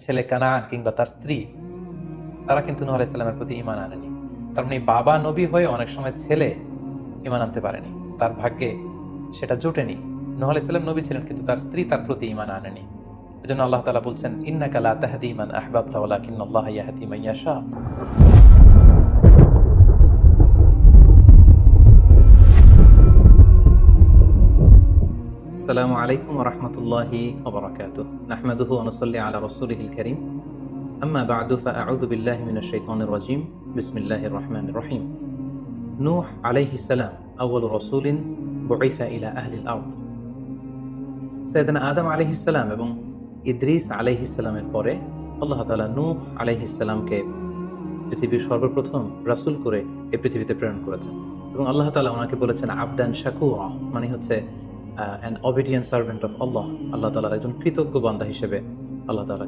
ছেলে কানান কিংবা তার স্ত্রী, তারা কিন্তু নূহ আলাইহিস সালামের প্রতি ঈমান আনেনি। তার মানে বাবা নবী হয়ে অনেক সময় ছেলে ঈমান আনতে পারেনি, তার ভাগ্যে সেটা জোটেনি। নূহ আলাইহিস সালাম নবী ছিলেন, কিন্তু তার স্ত্রী তার প্রতি ঈমান আনেনি। এজন্য আল্লাহ তাআলা বলছেন, ইন্নাকা লা তাহদি মান আহবাবতা ওয়ালাকিন্নাল্লাহা ইয়াহদি মান ইয়াশা। আসসালামু আলাইকুম ওয়া রাহমাতুল্লাহি ওয়া বারাকাতুহু। নাহমাদুহু ওয়া নুসাল্লি আলা রাসূলিহিল কারীম। আম্মা বা'দু ফাআউযু বিল্লাহি মিনাশ শাইতানির রাজীম। বিসমিল্লাহির রহমানির রহিম। নূহ আলাইহিস সালাম আউয়ালু রাসূলিন বুইসা ইলা আহলিল আরদ। সাইয়েদনা আদম আলাইহিস সালাম এবং ইদ্রিস আলাইহিস সালামের পরে আল্লাহ তাআলা নূহ আলাইহিস সালামকে পৃথিবীর সর্বপ্রথম রাসূল করে এই পৃথিবীতে প্রেরণ করেছেন। এবং আল্লাহ তাআলা ওনাকে বলেছেন আবদান শাকুরা, মানে হচ্ছে an obedient servant of Allah। আল্লাহ তাআলার একজন কৃতজ্ঞ বান্দা হিসেবে আল্লাহ তাআলা